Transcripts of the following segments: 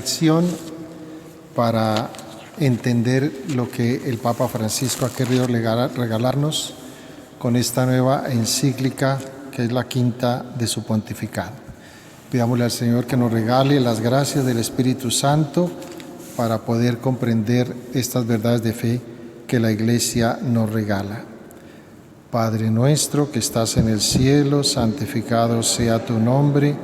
lección para entender lo que el Papa Francisco ha querido regalarnos con esta nueva encíclica que es la quinta de su pontificado. Pidámosle al Señor que nos regale las gracias del Espíritu Santo para poder comprender estas verdades de fe que la Iglesia nos regala. Padre nuestro que estás en el cielo, santificado sea tu nombre.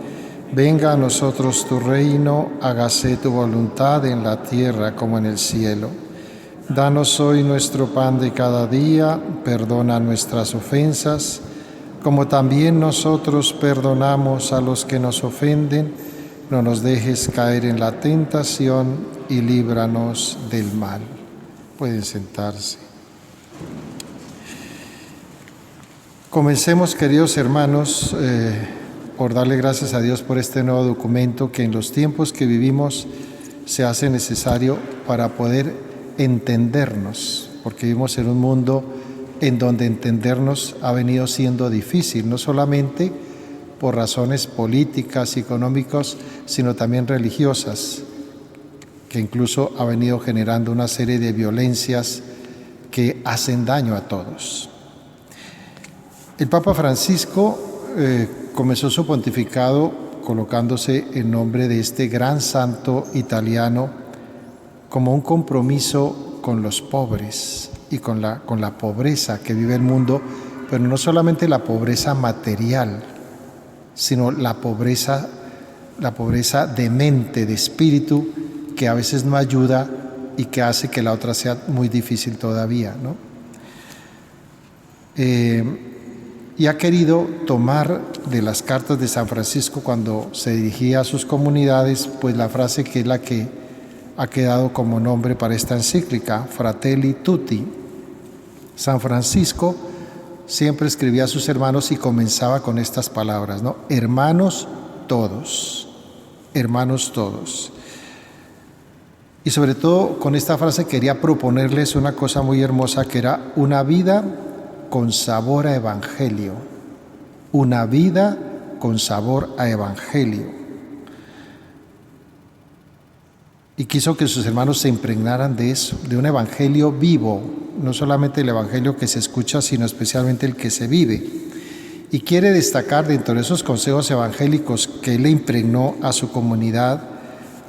Venga a nosotros tu reino, hágase tu voluntad en la tierra como en el cielo. Danos hoy nuestro pan de cada día, perdona nuestras ofensas, como también nosotros perdonamos a los que nos ofenden. No nos dejes caer en la tentación y líbranos del mal. Pueden sentarse. Comencemos, queridos hermanos, por darle gracias a Dios por este nuevo documento que en los tiempos que vivimos se hace necesario para poder entendernos, porque vivimos en un mundo en donde entendernos ha venido siendo difícil, no solamente por razones políticas y económicas, sino también religiosas, que incluso ha venido generando una serie de violencias que hacen daño a todos. El Papa Francisco comenzó su pontificado colocándose el nombre de este gran santo italiano como un compromiso con los pobres y con la pobreza que vive el mundo, pero no solamente la pobreza material, sino la pobreza de mente, de espíritu, que a veces no ayuda y que hace que la otra sea muy difícil todavía, ¿no? Y ha querido tomar de las cartas de San Francisco cuando se dirigía a sus comunidades, pues la frase que es la que ha quedado como nombre para esta encíclica, Fratelli Tutti. San Francisco siempre escribía a sus hermanos y comenzaba con estas palabras, ¿no? Hermanos todos, hermanos todos. Y sobre todo con esta frase quería proponerles una cosa muy hermosa, que era una vida con sabor a evangelio, una vida con sabor a evangelio. Y quiso que sus hermanos se impregnaran de eso, de un evangelio vivo, no solamente el evangelio que se escucha, sino especialmente el que se vive. Y quiere destacar dentro de esos consejos evangélicos que él le impregnó a su comunidad,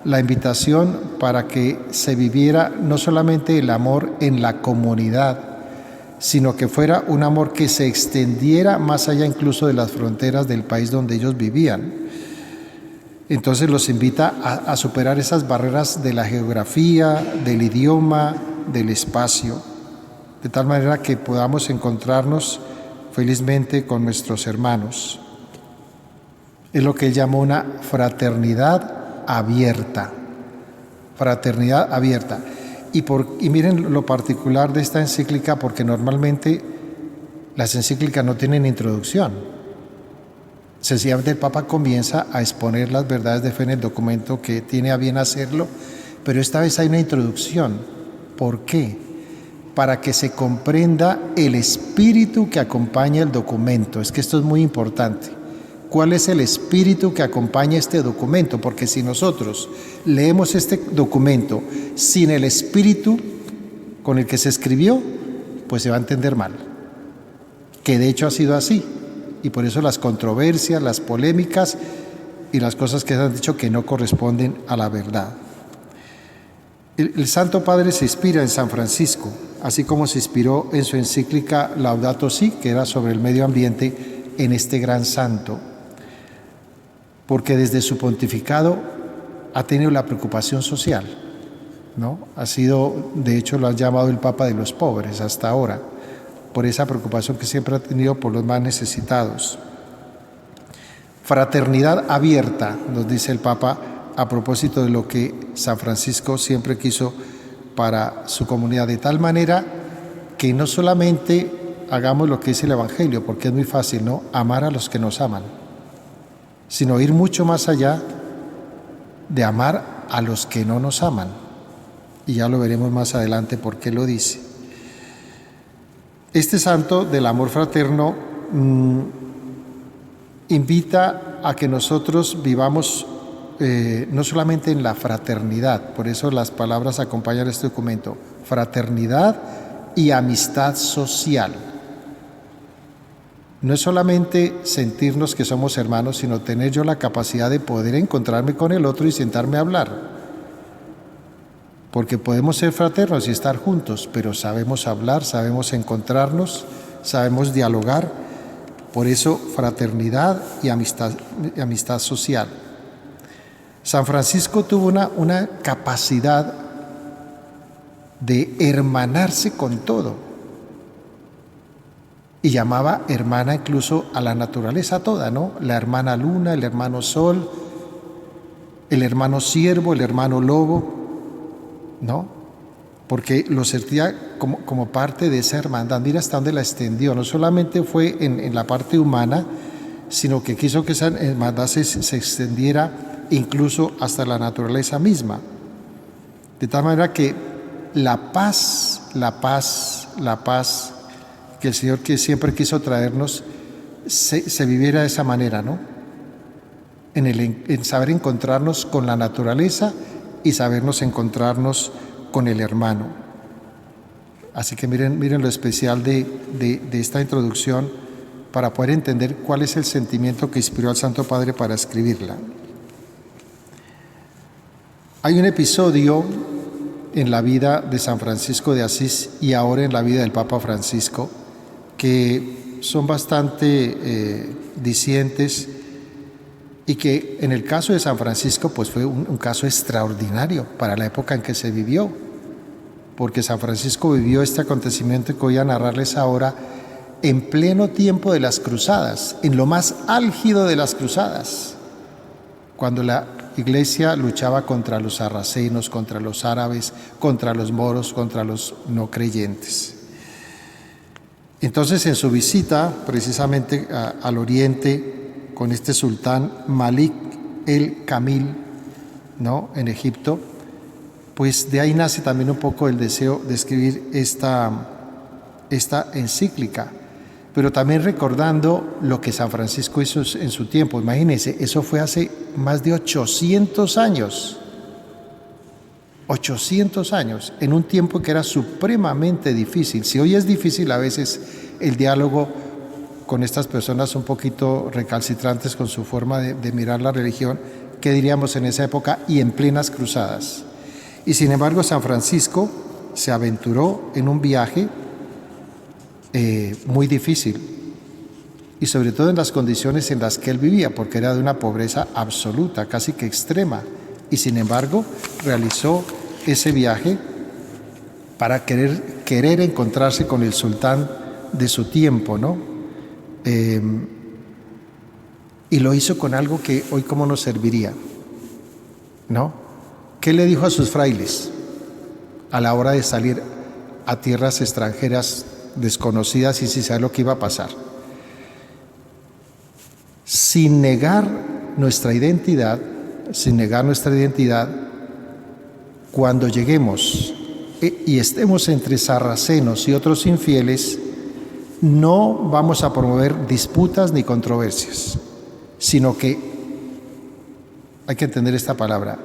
la invitación para que se viviera no solamente el amor en la comunidad, sino que fuera un amor que se extendiera más allá incluso de las fronteras del país donde ellos vivían. Entonces los invita a superar esas barreras de la geografía, del idioma, del espacio, de tal manera que podamos encontrarnos felizmente con nuestros hermanos. Es lo que él llamó una fraternidad abierta. Fraternidad abierta. Y miren lo particular de esta encíclica, porque normalmente las encíclicas no tienen introducción. Sencillamente el Papa comienza a exponer las verdades de fe en el documento que tiene a bien hacerlo, pero esta vez hay una introducción. ¿Por qué? Para que se comprenda el espíritu que acompaña el documento. Es que esto es muy importante. ¿Cuál es el espíritu que acompaña este documento? Porque si nosotros leemos este documento sin el espíritu con el que se escribió, pues se va a entender mal. Que de hecho ha sido así. Y por eso las controversias, las polémicas y las cosas que se han dicho que no corresponden a la verdad. El Santo Padre se inspira en San Francisco, así como se inspiró en su encíclica Laudato Si, que era sobre el medio ambiente, en este gran santo, porque desde su pontificado ha tenido la preocupación social, ¿no? Ha sido, de hecho lo han llamado el Papa de los pobres hasta ahora, por esa preocupación que siempre ha tenido por los más necesitados. Fraternidad abierta, nos dice el Papa, a propósito de lo que San Francisco siempre quiso para su comunidad, de tal manera que no solamente hagamos lo que dice el Evangelio, porque es muy fácil, ¿no? Amar a los que nos aman, sino ir mucho más allá de amar a los que no nos aman. Y ya lo veremos más adelante por qué lo dice. Este santo del amor fraterno invita a que nosotros vivamos no solamente en la fraternidad, por eso las palabras acompañan este documento, fraternidad y amistad social. No es solamente sentirnos que somos hermanos, sino tener yo la capacidad de poder encontrarme con el otro y sentarme a hablar. Porque podemos ser fraternos y estar juntos, pero sabemos hablar, sabemos encontrarnos, sabemos dialogar. Por eso, fraternidad y amistad social. San Francisco tuvo una capacidad de hermanarse con todo. Y llamaba hermana incluso a la naturaleza toda, ¿no? La hermana luna, el hermano sol, el hermano ciervo, el hermano lobo, ¿no? Porque lo sentía como parte de esa hermandad. Mira hasta dónde la extendió. No solamente fue en la parte humana, sino que quiso que esa hermandad se extendiera incluso hasta la naturaleza misma. De tal manera que la paz que el Señor que siempre quiso traernos se viviera de esa manera, ¿no? En saber encontrarnos con la naturaleza y sabernos encontrarnos con el hermano. Así que miren lo especial de esta introducción para poder entender cuál es el sentimiento que inspiró al Santo Padre para escribirla. Hay un episodio en la vida de San Francisco de Asís y ahora en la vida del Papa Francisco que son bastante discientes y que en el caso de San Francisco pues fue un caso extraordinario para la época en que se vivió, porque San Francisco vivió este acontecimiento que voy a narrarles ahora en pleno tiempo de las cruzadas, en lo más álgido de las cruzadas, cuando la Iglesia luchaba contra los sarracenos, contra los árabes, contra los moros, contra los no creyentes. Entonces, en su visita precisamente al oriente con este sultán Malik el-Kamil, ¿no?, en Egipto, pues de ahí nace también un poco el deseo de escribir esta encíclica, pero también recordando lo que San Francisco hizo en su tiempo. Imagínense, eso fue hace más de 800 años. 800 años, en un tiempo que era supremamente difícil. Si hoy es difícil a veces el diálogo con estas personas un poquito recalcitrantes con su forma de mirar la religión, ¿qué diríamos en esa época y en plenas cruzadas? Y sin embargo, San Francisco se aventuró en un viaje muy difícil, y sobre todo en las condiciones en las que él vivía, porque era de una pobreza absoluta, casi que extrema, y sin embargo realizó ese viaje para querer encontrarse con el sultán de su tiempo, ¿no? Y lo hizo con algo que hoy cómo nos serviría, ¿no? ¿Qué le dijo a sus frailes a la hora de salir a tierras extranjeras desconocidas y sin saber lo que iba a pasar? Sin negar nuestra identidad, cuando lleguemos y estemos entre sarracenos y otros infieles, no vamos a promover disputas ni controversias, sino que, hay que entender esta palabra,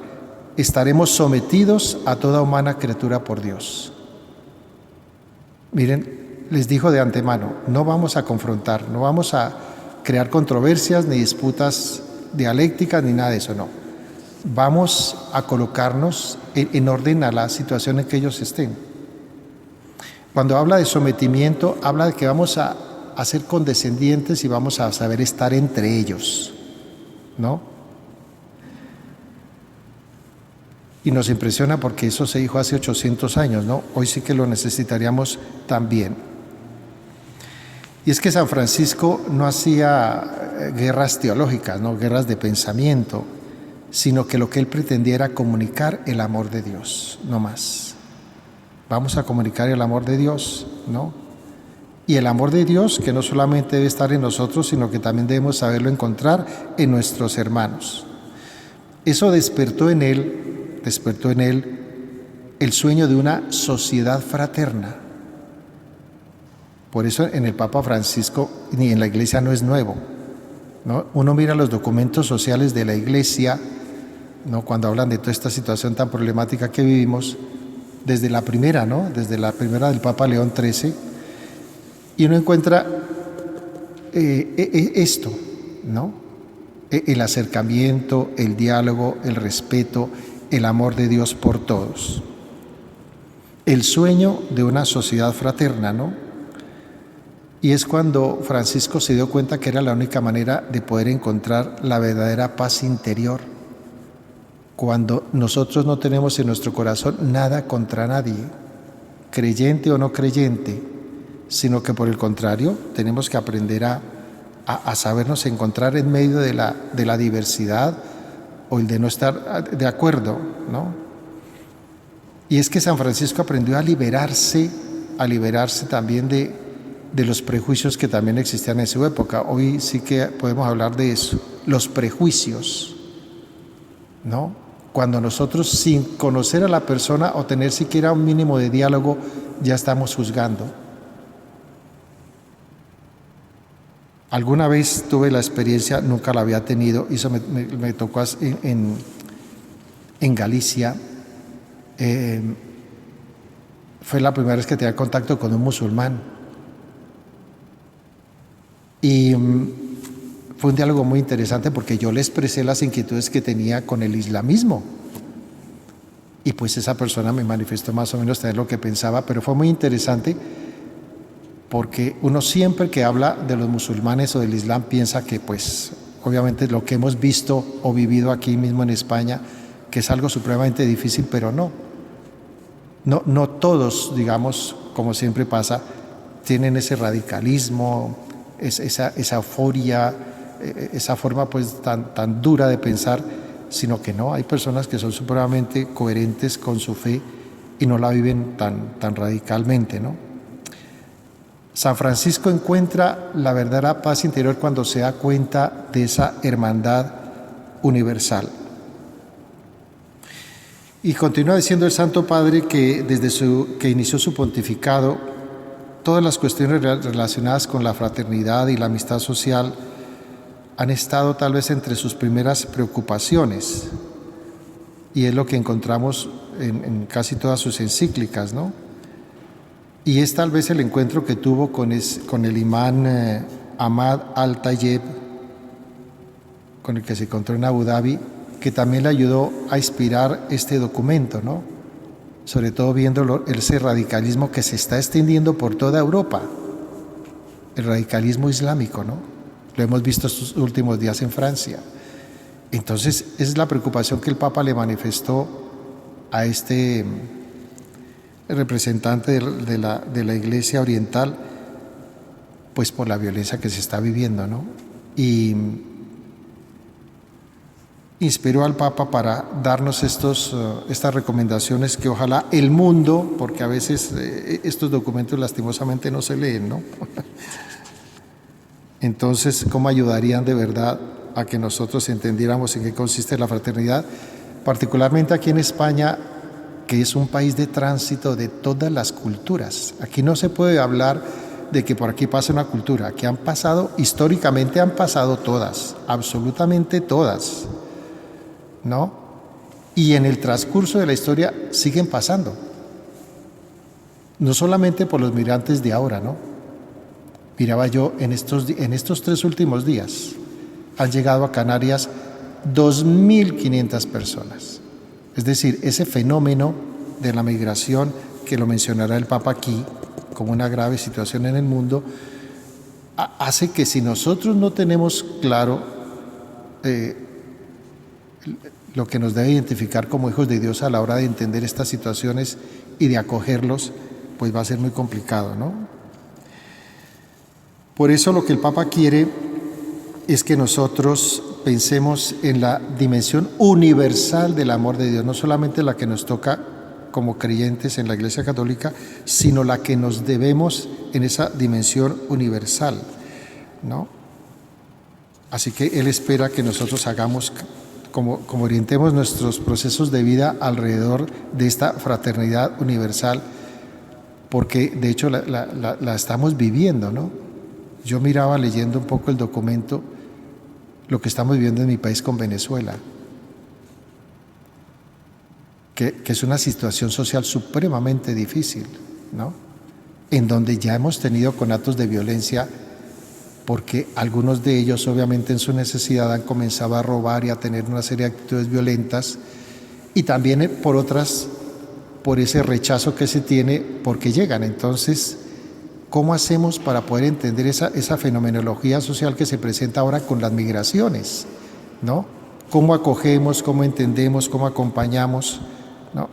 estaremos sometidos a toda humana criatura por Dios. Miren, les dijo de antemano, no vamos a confrontar, no vamos a crear controversias ni disputas dialécticas ni nada de eso, no. Vamos a colocarnos en orden a la situación en que ellos estén. Cuando habla de sometimiento, habla de que vamos a ser condescendientes y vamos a saber estar entre ellos, ¿no? Y nos impresiona porque eso se dijo hace 800 años, ¿no? Hoy sí que lo necesitaríamos también. Y es que San Francisco no hacía guerras teológicas, no guerras de pensamiento, sino que lo que él pretendía era comunicar el amor de Dios, no más. Vamos a comunicar el amor de Dios, ¿no? Y el amor de Dios que no solamente debe estar en nosotros, sino que también debemos saberlo encontrar en nuestros hermanos. Eso despertó en él el sueño de una sociedad fraterna. Por eso en el Papa Francisco ni en la Iglesia no es nuevo, ¿no? Uno mira los documentos sociales de la Iglesia ¿no? Cuando hablan de toda esta situación tan problemática que vivimos, desde la primera, ¿no? Desde la primera del Papa León XIII, y uno encuentra esto, ¿no? El acercamiento, el diálogo, el respeto, el amor de Dios por todos. El sueño de una sociedad fraterna, ¿no? Y es cuando Francisco se dio cuenta que era la única manera de poder encontrar la verdadera paz interior. Cuando nosotros no tenemos en nuestro corazón nada contra nadie, creyente o no creyente, sino que por el contrario tenemos que aprender a sabernos encontrar en medio de la diversidad o el de no estar de acuerdo, ¿no? Y es que San Francisco aprendió a liberarse también de los prejuicios que también existían en su época. Hoy sí que podemos hablar de eso, los prejuicios, ¿no? Cuando nosotros, sin conocer a la persona o tener siquiera un mínimo de diálogo, ya estamos juzgando. Alguna vez tuve la experiencia, nunca la había tenido, y eso me tocó en Galicia. Fue la primera vez que tenía contacto con un musulmán. Y fue un diálogo muy interesante porque yo le expresé las inquietudes que tenía con el islamismo. Y pues esa persona me manifestó más o menos también lo que pensaba, pero fue muy interesante porque uno siempre que habla de los musulmanes o del Islam piensa que pues obviamente lo que hemos visto o vivido aquí mismo en España, que es algo supremamente difícil, pero no todos, digamos, como siempre pasa, tienen ese radicalismo, esa euforia, esa forma pues tan dura de pensar, sino que no, hay personas que son supremamente coherentes con su fe y no la viven tan radicalmente, ¿no? San Francisco encuentra la verdadera paz interior cuando se da cuenta de esa hermandad universal. Y continúa diciendo el Santo Padre que desde que inició su pontificado, todas las cuestiones relacionadas con la fraternidad y la amistad social han estado tal vez entre sus primeras preocupaciones, y es lo que encontramos en casi todas sus encíclicas, ¿no? Y es tal vez el encuentro que tuvo con el imán Ahmad Al-Tayeb, con el que se encontró en Abu Dhabi, que también le ayudó a inspirar este documento, ¿no? Sobre todo viendo ese radicalismo que se está extendiendo por toda Europa, el radicalismo islámico, ¿no? Lo hemos visto estos últimos días en Francia. Entonces, es la preocupación que el Papa le manifestó a este representante de la Iglesia Oriental, pues por la violencia que se está viviendo, ¿no? Y inspiró al Papa para darnos estas recomendaciones que ojalá el mundo, porque a veces estos documentos lastimosamente no se leen, ¿no? Entonces, ¿cómo ayudarían de verdad a que nosotros entendiéramos en qué consiste la fraternidad? Particularmente aquí en España, que es un país de tránsito de todas las culturas. Aquí no se puede hablar de que por aquí pasa una cultura. Aquí históricamente han pasado todas, absolutamente todas, ¿no? Y en el transcurso de la historia siguen pasando. No solamente por los migrantes de ahora, ¿no? Miraba yo en estos 3 últimos días, han llegado a Canarias 2.500 personas. Es decir, ese fenómeno de la migración, que lo mencionará el Papa aquí como una grave situación en el mundo, hace que si nosotros no tenemos claro lo que nos debe identificar como hijos de Dios a la hora de entender estas situaciones y de acogerlos, pues va a ser muy complicado, ¿no? Por eso lo que el Papa quiere es que nosotros pensemos en la dimensión universal del amor de Dios, no solamente la que nos toca como creyentes en la Iglesia Católica, sino la que nos debemos en esa dimensión universal, ¿no? Así que Él espera que nosotros hagamos, como orientemos nuestros procesos de vida alrededor de esta fraternidad universal, porque de hecho la estamos viviendo, ¿no? Yo miraba leyendo un poco el documento lo que estamos viviendo en mi país con Venezuela. que es una situación social supremamente difícil, ¿no? En donde ya hemos tenido conatos de violencia, porque algunos de ellos obviamente en su necesidad han comenzado a robar y a tener una serie de actitudes violentas, y también por otras, por ese rechazo que se tiene porque llegan. Entonces, ¿cómo hacemos para poder entender esa fenomenología social que se presenta ahora con las migraciones, ¿no? ¿Cómo acogemos, cómo entendemos, cómo acompañamos, ¿no?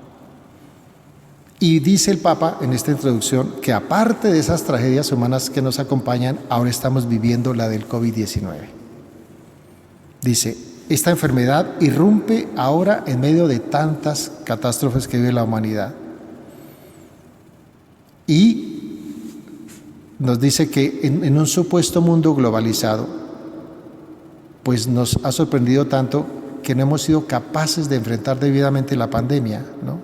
Y dice el Papa en esta introducción que aparte de esas tragedias humanas que nos acompañan, ahora estamos viviendo la del COVID-19. Dice, esta enfermedad irrumpe ahora en medio de tantas catástrofes que vive la humanidad. Y nos dice que en un supuesto mundo globalizado, pues nos ha sorprendido tanto que no hemos sido capaces de enfrentar debidamente la pandemia, ¿no?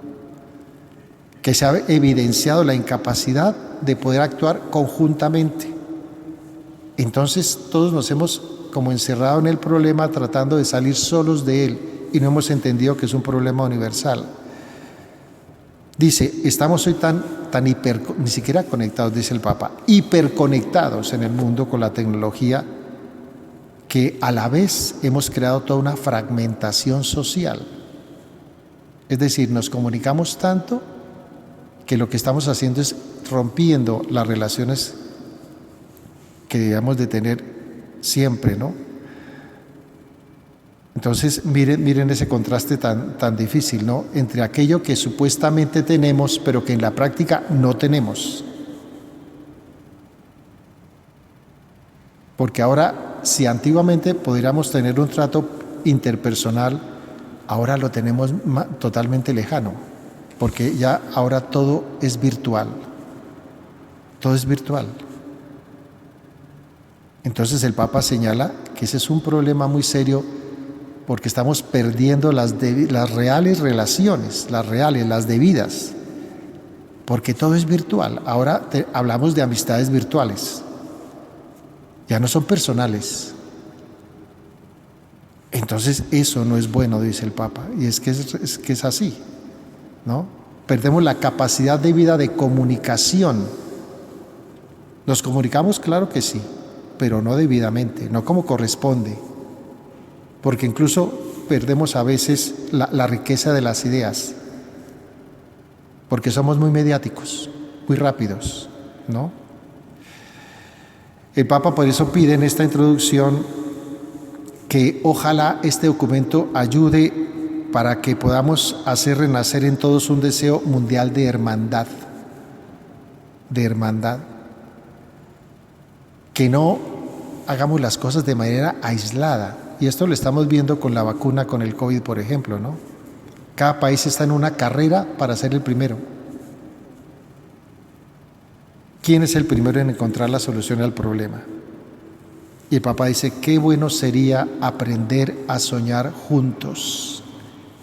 Que se ha evidenciado la incapacidad de poder actuar conjuntamente. Entonces todos nos hemos como encerrado en el problema tratando de salir solos de él y no hemos entendido que es un problema universal. Dice, estamos hoy ni siquiera conectados, dice el Papa, hiperconectados en el mundo con la tecnología, que a la vez hemos creado toda una fragmentación social. Es decir, nos comunicamos tanto que lo que estamos haciendo es rompiendo las relaciones que debemos de tener siempre, ¿no? Entonces, miren ese contraste tan difícil, ¿no? Entre aquello que supuestamente tenemos, pero que en la práctica no tenemos. Porque ahora, si antiguamente podríamos tener un trato interpersonal, ahora lo tenemos totalmente lejano, porque ya ahora todo es virtual. Todo es virtual. Entonces el Papa señala que ese es un problema muy serio, porque estamos perdiendo las reales relaciones, las debidas, porque todo es virtual. Ahora hablamos de amistades virtuales, ya no son personales. Entonces eso no es bueno, dice el Papa, y es que es así, ¿no? Perdemos la capacidad debida de comunicación. ¿Nos comunicamos? Claro que sí, pero no debidamente, no como corresponde, porque incluso perdemos a veces la riqueza de las ideas, porque somos muy mediáticos, muy rápidos, ¿no? El Papa por eso pide en esta introducción que ojalá este documento ayude para que podamos hacer renacer en todos un deseo mundial de hermandad, que no hagamos las cosas de manera aislada. Y esto lo estamos viendo con la vacuna, con el COVID, por ejemplo, ¿no? Cada país está en una carrera para ser el primero. ¿Quién es el primero en encontrar la solución al problema? Y el Papa dice, qué bueno sería aprender a soñar juntos.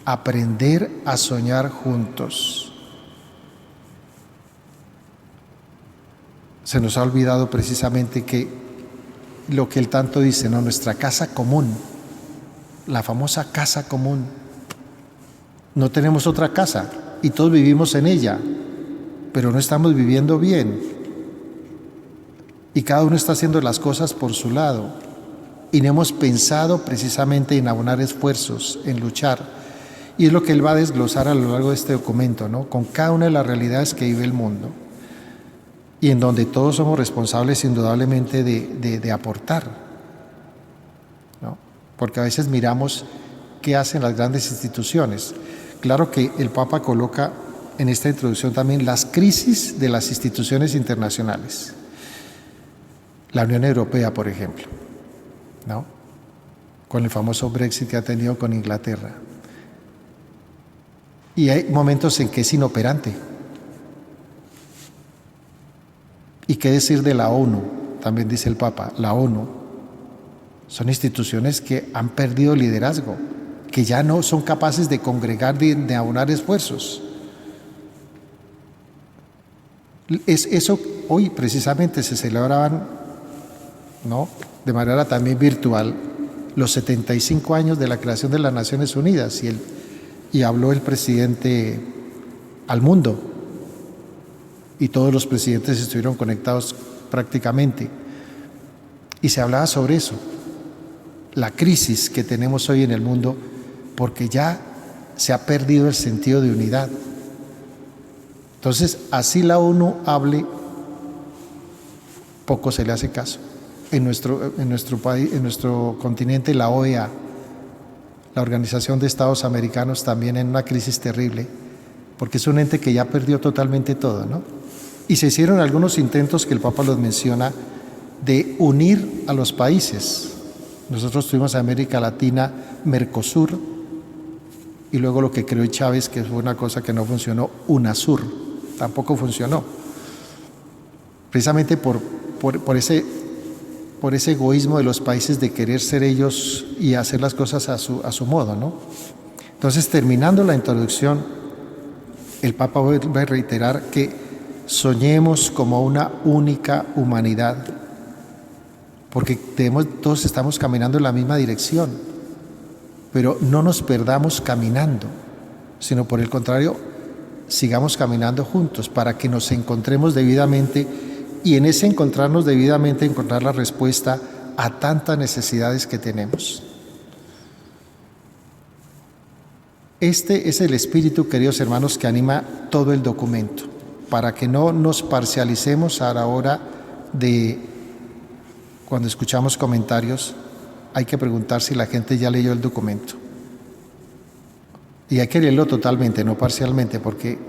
Aprender a soñar juntos. Se nos ha olvidado precisamente que lo que él tanto dice, ¿no? Nuestra casa común, la famosa casa común. No tenemos otra casa y todos vivimos en ella, pero no estamos viviendo bien. Y cada uno está haciendo las cosas por su lado. Y no hemos pensado precisamente en abonar esfuerzos, en luchar. Y es lo que él va a desglosar a lo largo de este documento, ¿no? Con cada una de las realidades que vive el mundo. Y en donde todos somos responsables indudablemente de aportar, ¿no? Porque a veces miramos qué hacen las grandes instituciones. Claro que el Papa coloca en esta introducción también las crisis de las instituciones internacionales. La Unión Europea, por ejemplo, ¿no? Con el famoso Brexit que ha tenido con Inglaterra. Y hay momentos en que es inoperante. ¿Y qué decir de la ONU? También dice el Papa, la ONU. Son instituciones que han perdido liderazgo, que ya no son capaces de congregar, de abonar esfuerzos. Eso hoy precisamente se celebraban, ¿no?, de manera también virtual, los 75 años de la creación de las Naciones Unidas, y y habló el presidente al mundo, y todos los presidentes estuvieron conectados prácticamente, y se hablaba sobre eso, la crisis que tenemos hoy en el mundo, porque ya se ha perdido el sentido de unidad. Entonces, así la ONU hable, poco se le hace caso. En nuestro país, en nuestro continente, la OEA, la Organización de Estados Americanos, también en una crisis terrible, porque es un ente que ya perdió totalmente todo, ¿no? Y se hicieron algunos intentos, que el Papa los menciona, de unir a los países. Nosotros tuvimos a América Latina, Mercosur, y luego lo que creó Chávez, que fue una cosa que no funcionó, UNASUR, tampoco funcionó. Precisamente por ese egoísmo de los países de querer ser ellos y hacer las cosas a su modo, ¿no? Entonces, terminando la introducción, el Papa vuelve a reiterar que soñemos como una única humanidad, porque todos estamos caminando en la misma dirección, pero no nos perdamos caminando, sino por el contrario, sigamos caminando juntos para que nos encontremos debidamente, y en ese encontrarnos debidamente encontrar la respuesta a tantas necesidades que tenemos. Este es el espíritu, queridos hermanos, que anima todo el documento, para que no nos parcialicemos a la hora de, cuando escuchamos comentarios, hay que preguntar si la gente ya leyó el documento. Y hay que leerlo totalmente, no parcialmente, porque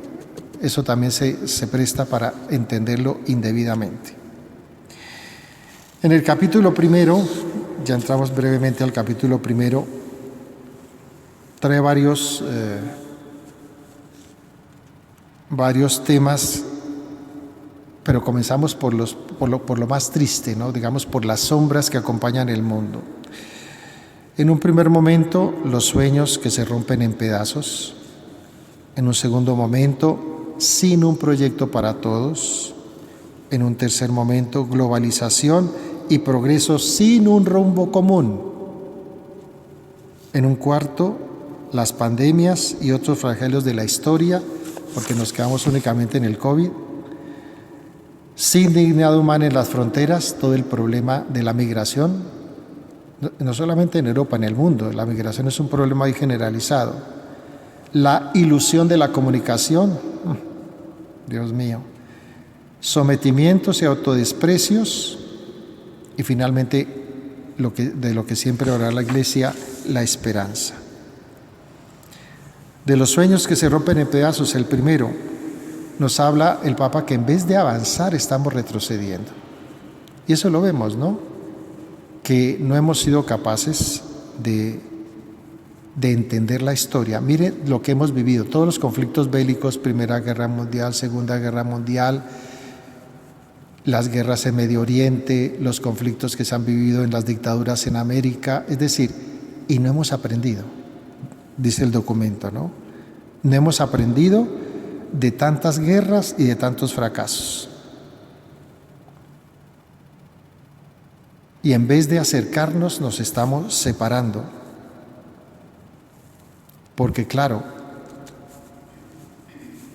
eso también se presta para entenderlo indebidamente. En el capítulo primero, ya entramos brevemente al capítulo primero, trae varios temas, pero comenzamos por lo más triste, ¿no? Digamos, por las sombras que acompañan el mundo. En un primer momento, los sueños que se rompen en pedazos. En un segundo momento, sin un proyecto para todos. En un tercer momento, globalización y progreso sin un rumbo común. En un cuarto, las pandemias y otros flagelos de la historia, porque nos quedamos únicamente en el COVID. Sin dignidad humana en las fronteras, todo el problema de la migración, no solamente en Europa, en el mundo, la migración es un problema ahí generalizado. La ilusión de la comunicación, Dios mío, sometimientos y autodesprecios, y finalmente de lo que siempre ora la Iglesia, la esperanza. De los sueños que se rompen en pedazos, el primero, nos habla el Papa que en vez de avanzar estamos retrocediendo. Y eso lo vemos, ¿no? Que no hemos sido capaces de entender la historia. Mire lo que hemos vivido, todos los conflictos bélicos, Primera Guerra Mundial, Segunda Guerra Mundial, las guerras en Medio Oriente, los conflictos que se han vivido en las dictaduras en América, es decir, y no hemos aprendido, dice el documento, ¿no? No hemos aprendido de tantas guerras y de tantos fracasos. Y en vez de acercarnos, nos estamos separando. Porque claro,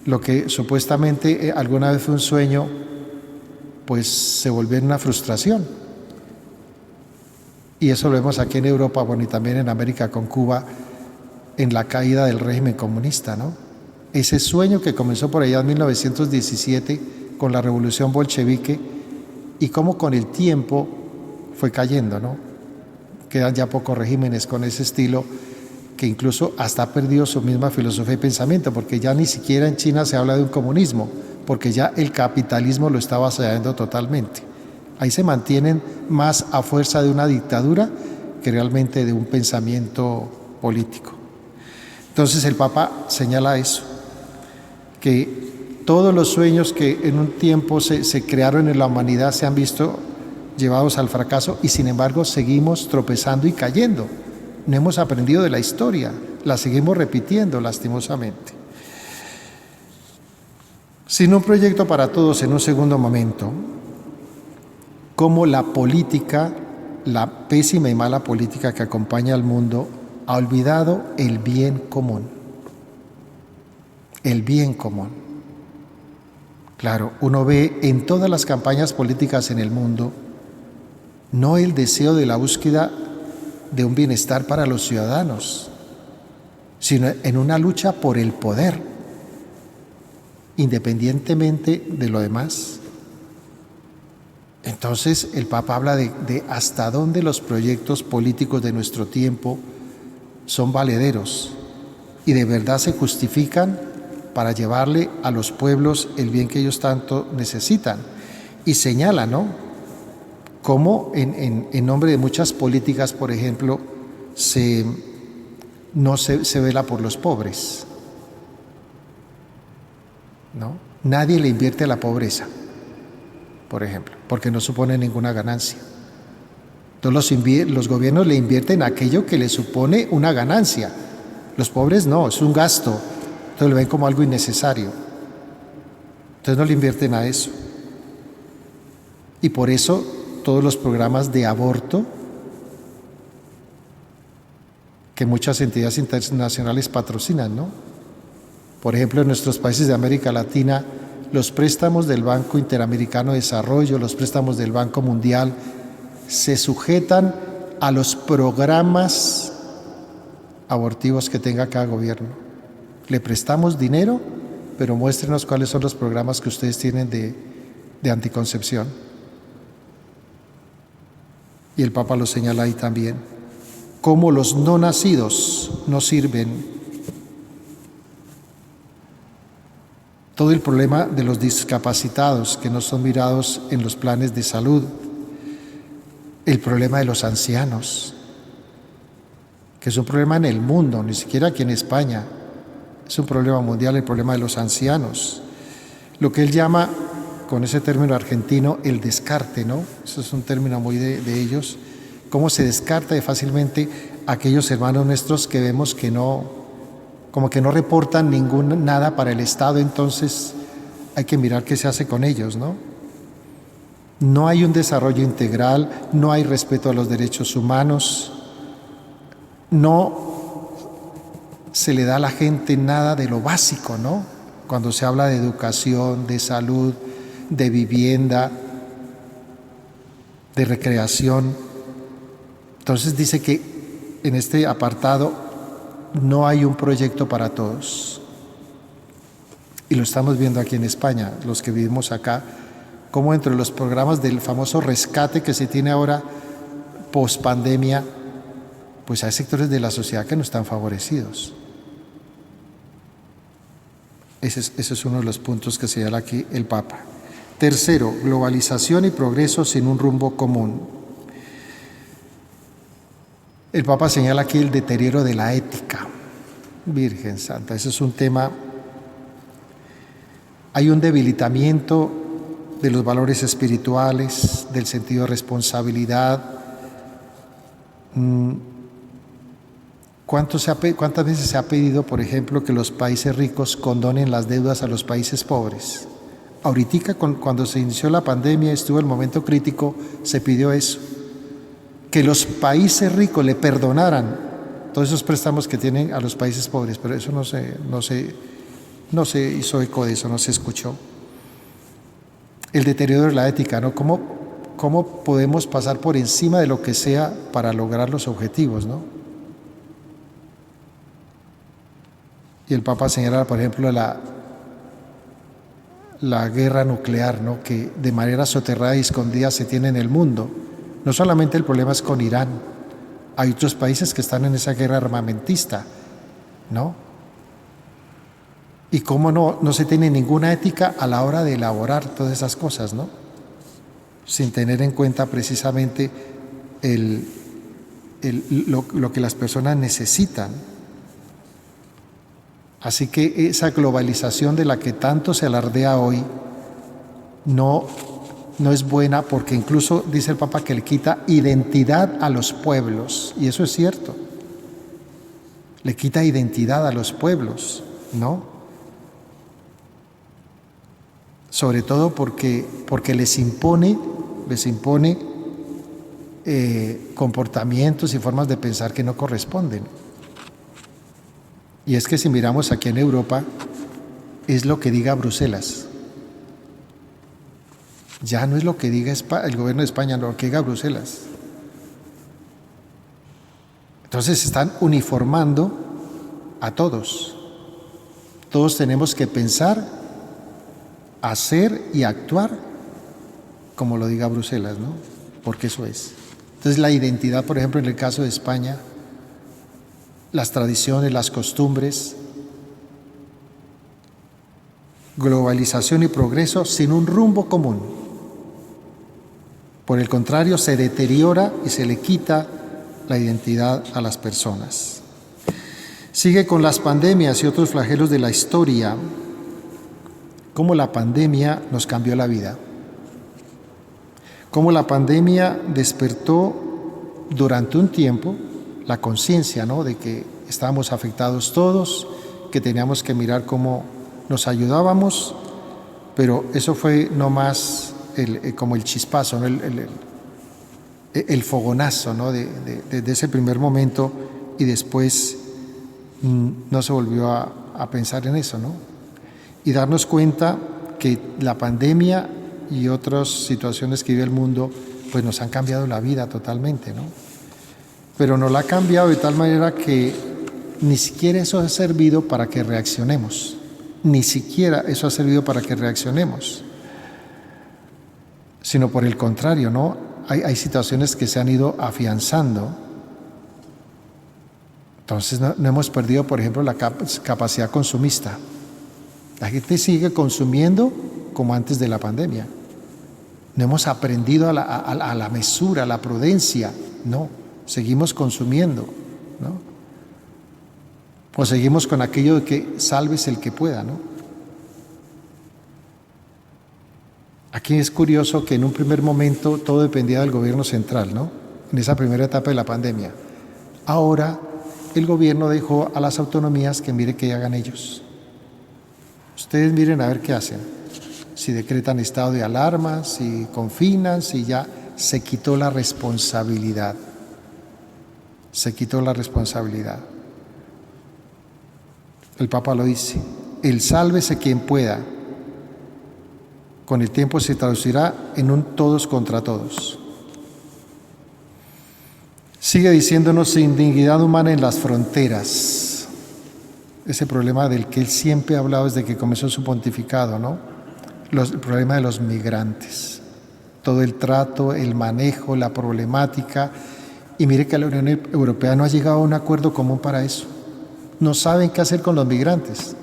lo que supuestamente alguna vez fue un sueño, pues se volvió en una frustración. Y eso lo vemos aquí en Europa, bueno, y también en América con Cuba, en la caída del régimen comunista, ¿no? Ese sueño que comenzó por allá en 1917 con la revolución bolchevique, y cómo con el tiempo fue cayendo, ¿no? Quedan ya pocos regímenes con ese estilo, que incluso hasta ha perdido su misma filosofía y pensamiento, porque ya ni siquiera en China se habla de un comunismo, porque ya el capitalismo lo está avasallando totalmente. Ahí se mantienen más a fuerza de una dictadura que realmente de un pensamiento político. Entonces el Papa señala eso, que todos los sueños que en un tiempo se crearon en la humanidad se han visto llevados al fracaso, y sin embargo seguimos tropezando y cayendo. No hemos aprendido de la historia, la seguimos repitiendo lastimosamente. Sin un proyecto para todos, en un segundo momento, cómo la política, la pésima y mala política que acompaña al mundo, ha olvidado el bien común. el bien común. Claro, uno ve en todas las campañas políticas en el mundo no el deseo de la búsqueda de un bienestar para los ciudadanos, sino en una lucha por el poder, independientemente de lo demás. Entonces el Papa habla de hasta dónde los proyectos políticos de nuestro tiempo son valederos y de verdad se justifican para llevarle a los pueblos el bien que ellos tanto necesitan. Y señala, ¿no?, cómo en nombre de muchas políticas, por ejemplo, no se vela por los pobres, ¿no? Nadie le invierte a la pobreza, por ejemplo, porque no supone ninguna ganancia. Entonces los gobiernos le invierten aquello que le supone una ganancia. Los pobres no, es un gasto. Entonces lo ven como algo innecesario. Entonces no le invierten a eso. Y por eso todos los programas de aborto que muchas entidades internacionales patrocinan, ¿no? Por ejemplo, en nuestros países de América Latina, los préstamos del Banco Interamericano de Desarrollo, los préstamos del Banco Mundial, se sujetan a los programas abortivos que tenga cada gobierno. Le prestamos dinero, pero muéstrenos cuáles son los programas que ustedes tienen de anticoncepción. Y el Papa lo señala ahí también, cómo los no nacidos no sirven. Todo el problema de los discapacitados que no son mirados en los planes de salud, el problema de los ancianos, que es un problema en el mundo, ni siquiera aquí en España, es un problema mundial, el problema de los ancianos. Lo que él llama, con ese término argentino, el descarte, ¿no? Eso es un término muy de ellos. Cómo se descarta de fácilmente a aquellos hermanos nuestros que vemos que no, como que no reportan nada para el Estado, entonces hay que mirar qué se hace con ellos, ¿no? No hay un desarrollo integral, no hay respeto a los derechos humanos, no se le da a la gente nada de lo básico, ¿no? Cuando se habla de educación, de salud, de vivienda, de recreación. Entonces dice que en este apartado no hay un proyecto para todos. Y lo estamos viendo aquí en España, los que vivimos acá, como entre los programas del famoso rescate que se tiene ahora post-pandemia, pues hay sectores de la sociedad que no están favorecidos. Ese es uno de los puntos que señala aquí el Papa. Tercero, globalización y progreso sin un rumbo común. El Papa señala aquí el deterioro de la ética. Virgen Santa, ese es un tema. Hay un debilitamiento de los valores espirituales, del sentido de responsabilidad. ¿Cuántas veces se ha pedido, por ejemplo, que los países ricos condonen las deudas a los países pobres? Ahorita, cuando se inició la pandemia, estuvo el momento crítico, se pidió eso, que los países ricos le perdonaran todos esos préstamos que tienen a los países pobres, pero eso no se hizo eco de eso, no se escuchó. El deterioro de la ética, ¿no? ¿Cómo podemos pasar por encima de lo que sea para lograr los objetivos, ¿no? Y el Papa señala, por ejemplo, la guerra nuclear, ¿no?, que de manera soterrada y escondida se tiene en el mundo. No solamente el problema es con Irán, hay otros países que están en esa guerra armamentista, ¿no? Y cómo no se tiene ninguna ética a la hora de elaborar todas esas cosas, ¿no? Sin tener en cuenta precisamente lo que las personas necesitan. Así que esa globalización de la que tanto se alardea hoy no es buena, porque incluso dice el Papa que le quita identidad a los pueblos, y eso es cierto. Le quita identidad a los pueblos, ¿no? Sobre todo porque les impone comportamientos y formas de pensar que no corresponden. Y es que si miramos aquí en Europa, es lo que diga Bruselas. Ya no es lo que diga el gobierno de España, no, lo que diga Bruselas. Entonces están uniformando a todos. Todos tenemos que pensar, hacer y actuar como lo diga Bruselas, ¿no? Porque eso es. Entonces la identidad, por ejemplo, en el caso de España, las tradiciones, las costumbres, globalización y progreso sin un rumbo común. Por el contrario, se deteriora y se le quita la identidad a las personas. Sigue con las pandemias y otros flagelos de la historia, cómo la pandemia nos cambió la vida, cómo la pandemia despertó durante un tiempo la conciencia, ¿no?, de que estábamos afectados todos, que teníamos que mirar cómo nos ayudábamos, pero eso fue no más como el chispazo, ¿no?, el fogonazo, ¿no?, de ese primer momento, y después no se volvió a pensar en eso, ¿no? Y darnos cuenta que la pandemia y otras situaciones que vive el mundo pues nos han cambiado la vida totalmente, ¿no? Pero nos la ha cambiado de tal manera que ni siquiera eso ha servido para que reaccionemos. Ni siquiera eso ha servido para que reaccionemos. Sino por el contrario, ¿no? Hay situaciones que se han ido afianzando. Entonces no hemos perdido, por ejemplo, la capacidad consumista. La gente sigue consumiendo como antes de la pandemia. No hemos aprendido a la mesura, a la prudencia. No, seguimos consumiendo, ¿no? O seguimos con aquello de que sálvese el que pueda, ¿no? Aquí es curioso que en un primer momento todo dependía del gobierno central, ¿no?, en esa primera etapa de la pandemia. Ahora el gobierno dejó a las autonomías que mire que hagan ellos. Ustedes miren a ver qué hacen. Si decretan estado de alarma, si confinan, si ya se quitó la responsabilidad. Se quitó la responsabilidad. El Papa lo dice, el sálvese quien pueda. Con el tiempo se traducirá en un todos contra todos. Sigue diciéndonos indignidad humana en las fronteras. Ese problema del que él siempre ha hablado desde que comenzó su pontificado, ¿no? El problema de los migrantes. Todo el trato, el manejo, la problemática. Y mire que la Unión Europea no ha llegado a un acuerdo común para eso. No saben qué hacer con los migrantes.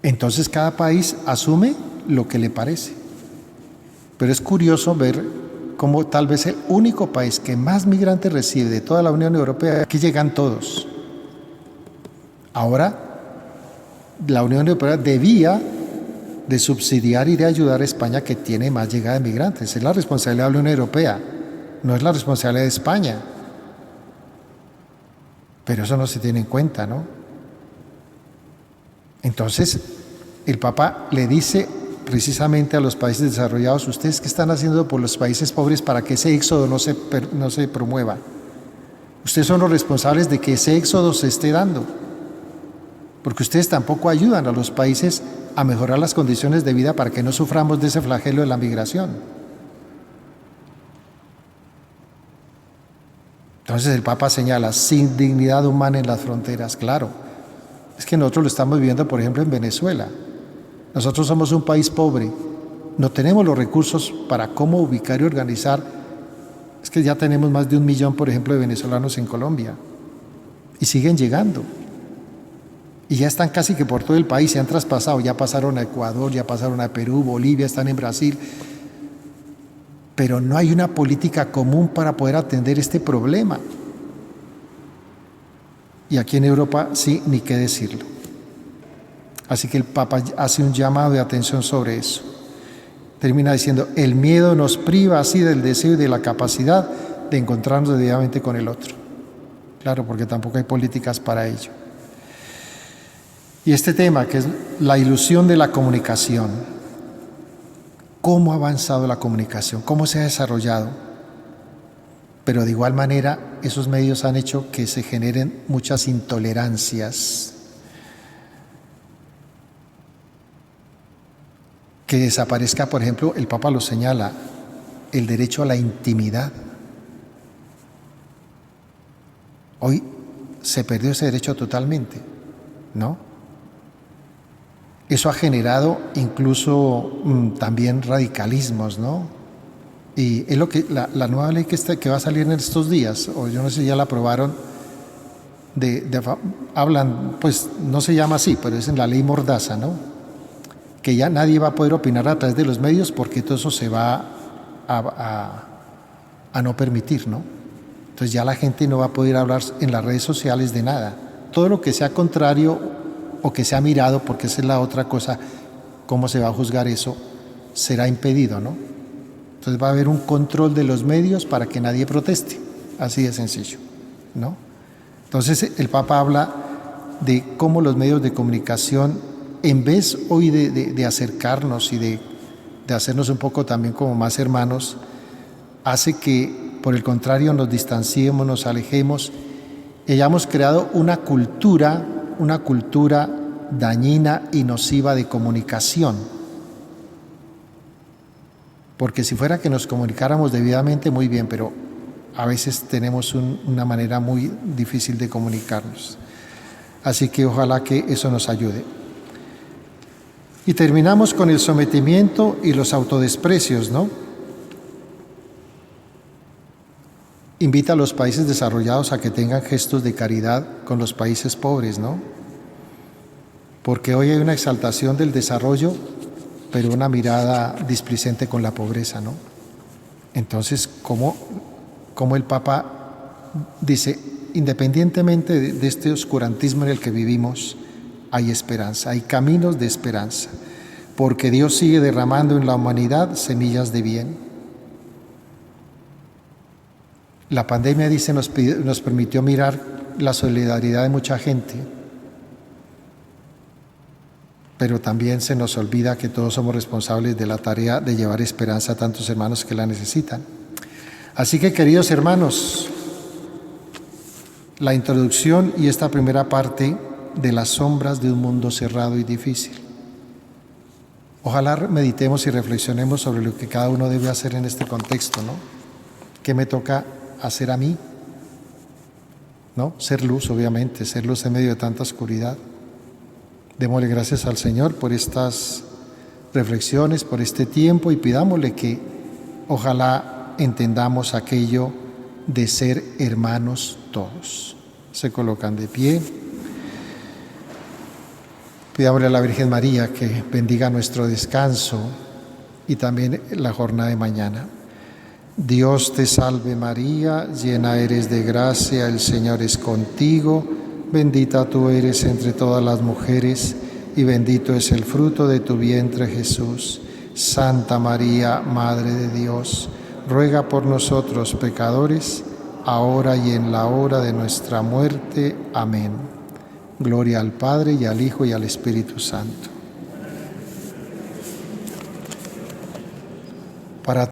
Entonces cada país asume lo que le parece. Pero es curioso ver cómo tal vez el único país que más migrantes recibe de toda la Unión Europea, aquí llegan todos. Ahora, la Unión Europea debía de subsidiar y de ayudar a España, que tiene más llegada de migrantes. Es la responsabilidad de la Unión Europea, no es la responsabilidad de España. Pero eso no se tiene en cuenta, ¿no? Entonces, el Papa le dice precisamente a los países desarrollados, ¿ustedes qué están haciendo por los países pobres para que ese éxodo no se promueva? Ustedes son los responsables de que ese éxodo se esté dando, porque ustedes tampoco ayudan a los países a mejorar las condiciones de vida para que no suframos de ese flagelo de la migración. Entonces el Papa señala, sin dignidad humana en las fronteras. Claro, es que nosotros lo estamos viviendo, por ejemplo, en Venezuela. Nosotros somos un país pobre, no tenemos los recursos para cómo ubicar y organizar. Es que ya tenemos más de 1 millón, por ejemplo, de venezolanos en Colombia, y siguen llegando. Y ya están casi que por todo el país, se han traspasado, ya pasaron a Ecuador, ya pasaron a Perú, Bolivia, están en Brasil. Pero no hay una política común para poder atender este problema. Y aquí en Europa sí, ni qué decirlo. Así que el Papa hace un llamado de atención sobre eso. Termina diciendo, el miedo nos priva así del deseo y de la capacidad de encontrarnos debidamente con el otro. Claro, porque tampoco hay políticas para ello. Y este tema, que es la ilusión de la comunicación. ¿Cómo ha avanzado la comunicación? ¿Cómo se ha desarrollado? Pero de igual manera, esos medios han hecho que se generen muchas intolerancias. Que desaparezca, por ejemplo, el Papa lo señala, el derecho a la intimidad. Hoy se perdió ese derecho totalmente, ¿no? Eso ha generado incluso también radicalismos, ¿no? Y es lo que la nueva ley que va a salir en estos días, o yo no sé si ya la aprobaron, hablan, pues no se llama así, pero es en la ley Mordaza, ¿no? Que ya nadie va a poder opinar a través de los medios porque todo eso se va a no permitir, ¿no? Entonces ya la gente no va a poder hablar en las redes sociales de nada. Todo lo que sea contrario o que sea mirado, porque esa es la otra cosa, cómo se va a juzgar eso, será impedido, ¿no? Entonces va a haber un control de los medios para que nadie proteste, así de sencillo, ¿no? Entonces el Papa habla de cómo los medios de comunicación, en vez hoy de acercarnos y de hacernos un poco también como más hermanos, hace que por el contrario nos distanciemos, nos alejemos, y hayamos creado una cultura dañina y nociva de comunicación. Porque si fuera que nos comunicáramos debidamente, muy bien, pero a veces tenemos una manera muy difícil de comunicarnos. Así que ojalá que eso nos ayude. Y terminamos con el sometimiento y los autodesprecios, ¿no? Invita a los países desarrollados a que tengan gestos de caridad con los países pobres, ¿no? Porque hoy hay una exaltación del desarrollo, pero una mirada displicente con la pobreza, ¿no? Entonces, ¿cómo el Papa dice, independientemente de este oscurantismo en el que vivimos, hay esperanza, hay caminos de esperanza, porque Dios sigue derramando en la humanidad semillas de bien. La pandemia, dice, nos permitió mirar la solidaridad de mucha gente, pero también se nos olvida que todos somos responsables de la tarea de llevar esperanza a tantos hermanos que la necesitan. Así que, queridos hermanos, la introducción y esta primera parte de las sombras de un mundo cerrado y difícil. Ojalá meditemos y reflexionemos sobre lo que cada uno debe hacer en este contexto, ¿no? ¿Qué me toca hacer a mí? ¿No? Ser luz, obviamente, ser luz en medio de tanta oscuridad. Démosle gracias al Señor por estas reflexiones, por este tiempo, y pidámosle que ojalá entendamos aquello de ser hermanos todos. Se colocan de pie. Pidámosle a la Virgen María que bendiga nuestro descanso y también la jornada de mañana. Dios te salve María, llena eres de gracia, el Señor es contigo, bendita tú eres entre todas las mujeres y bendito es el fruto de tu vientre Jesús. Santa María, Madre de Dios, ruega por nosotros pecadores, ahora y en la hora de nuestra muerte. Amén. Gloria al Padre y al Hijo y al Espíritu Santo. Para